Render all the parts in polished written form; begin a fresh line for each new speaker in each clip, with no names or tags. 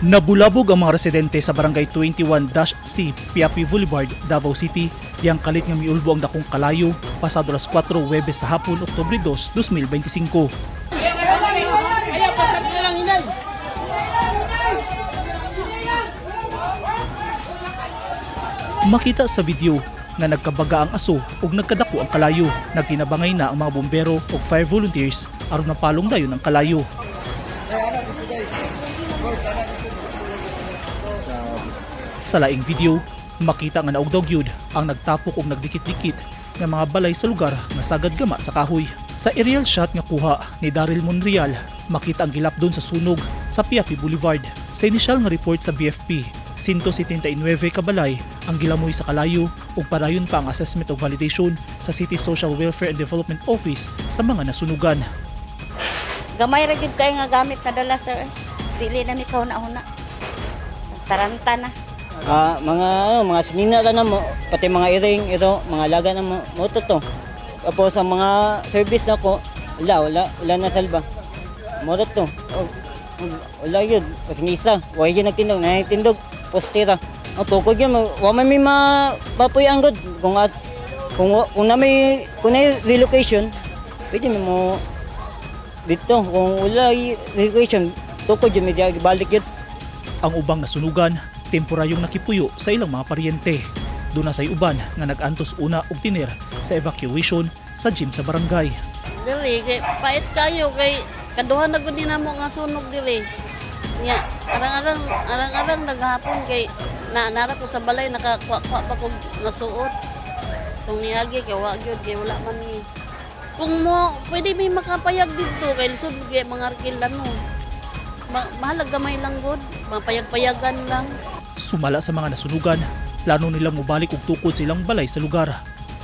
Nabulabog ang mga residente sa Barangay 21-C, Piapi Boulevard, Davao City, yang kalit nga miulbo ang dakong kalayo pasado alas 4 Huwebes sa hapon, Oktubre 2, 2025. Makita sa video na nagkabaga ang aso ug nagkadako ang kalayo. Nagtinabangay na ang mga bombero ug fire volunteers aron mapalong dayon ang kalayo. Sa laing video, makita nga naugdaw gyud ang nagtapok ug nagdikit-dikit nga mga balay sa lugar nga sagad gama sa kahoy. Sa aerial shot nga kuha ni Daryl Monreal, makita ang gilapdon sa sunog sa Piapi Boulevard. Sa inisyal nga report sa BFP, 179 kabalay ang gilamoy sa kalayo ug padayon pa ang assessment of validation sa City Social Welfare and Development Office sa mga nasunugan.
Gamay ra gyud kay nga gamit na dala sir. Dili na mi kauna-una. Taranta na.
Mga sinina na mo, pati mga iring, ito, mga laga na moto to. Tapos sa mga service na ko, wala na salba. Moto to. Wala yun, kasi ngisa, wala yun nagtindog, postira. Ang tukod yun, wala may mapapoy ang god. Kung na may relocation, pwede mo dito. Kung wala relocation, tukod yun, may balik yun.
Ang ubang nasunugan, temporaryong nakipuyo sa ilang mga paryente. Doon na say uban nga nag-antos una og tiner sa evacuation sa gym sa barangay.
Dili kay pait kayo kay kaduha na gud namo nga sunog dili. Nya arang-arang naghapon kay nara ko sa balay nakakuha pa ko nasuot. Tung niagi kay wa gyud kay wala man ni. Kung mo pwede may makapayag dito kay lisod kay mga arkilan no. Mahalag gamay lang gud, mapayag-payagan lang.
Sumala sa mga nasunugan, plano nilang mubalik og tukod sa ilang balay sa lugar.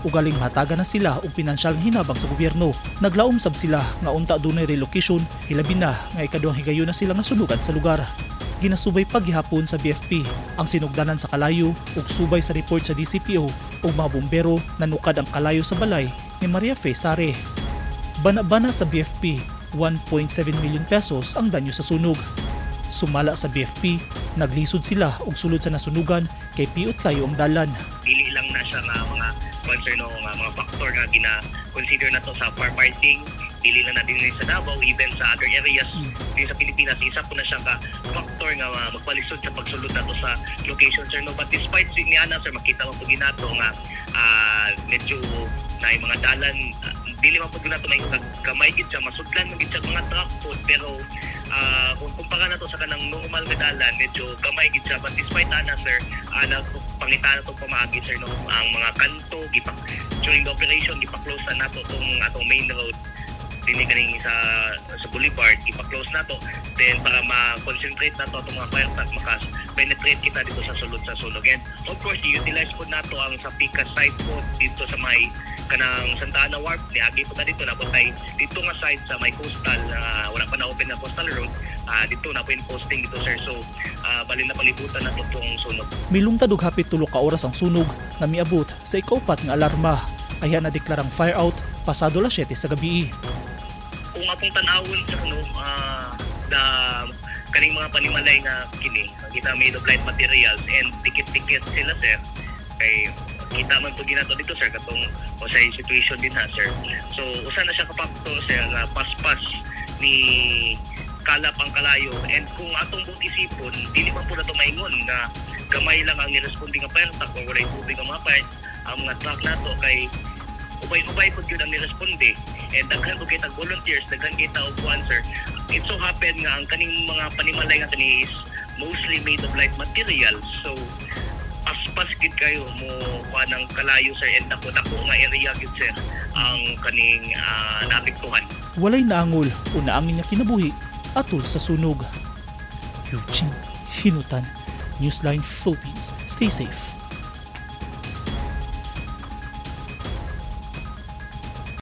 Ugaling hatagan na sila og pinansyal hinabang sa gobyerno. Naglaom sab sila nga unta dunay relocation, hilabi na nga ikaduhang higayon na silang nasunugan sa lugar. Ginasubay paghihapon sa BFP ang sinugdanan sa kalayo ug subay sa report sa DCPO ug mga bombero nanukad ang kalayo sa balay ni Maria Fe Sare. Bana-bana sa BFP, 1.7 million pesos ang danyo sa sunog. Sumala sa BFP, naglisod sila og sulod sa nasunugan kay piot kayo ang dalan.
Dili lang na siya nga mga concern o mga factor nga gina-consider na to sa firefighting. Dili lang na din sa Davao, even sa other areas din sa Pilipinas. Isa po na siya ka factor nga magpalisod sa pagsulod na to sa location, sir. No? But despite ni Ana, sir, makita mo po ginato nga medyo na yung mga dalan, dili man po ginato may gamay gid siya, masudlan man gid siya mga truck po, pero kung kumpara na to sa kanang normal nga dalan, medyo gamay gid siya. But despite ana, sir, pangita na to pamaagi, sir, no? Ang mga kanto during the operation gipa-close na nato atong main road dinhi kaning sa boulevard, ipa-close na to, then para ma-concentrate na to itong mga fire truck makas-penetrate kita dito sa sulod sa sunog. And of course, i-utilize po na to ang sa Pika side po dito sa may kanang Santa Ana Wharf, niagi po na dito, nabutay dito nga side sa may coastal, wala pa na-open na coastal road, dito na po yung posting dito, sir. So, bali na palibutan na itong sunog.
Milungtad og hapit 3 ka oras ang sunog na miabot sa ikaupat nga alarma. Aya na deklarang fire out pasado alas 7 sa gabi.
Kung atong tanawon sa kaning mga panimalay na kini, kita made of light materials and dikit-dikit sila, sir. Kay kita man po ginato dito, sir, katong o sa situation din ha, sir. So usa na siya kapakto, sir, na paspas ni kalap ang kalayo, and kung atong buong isipon, dili man po na ito maingon na gamay lang ang niresponding nga fire truck o walay tubig ang mga truck na to, kay ubay-ubay po yun ang niresponde, and daghan po kita volunteers, daghan kita og sir. It so happen nga ang kaning mga panimalay nga kani is mostly made of light materials, so paspas gid kayo mo kuha ng kalayo, sir, and dako nga area gid, sir, ang kaning naapektuhan.
Walay naangol o naangin nga kinabuhi atol sa sunog. Eugene Hinutan, Newsline Philippines. Stay safe.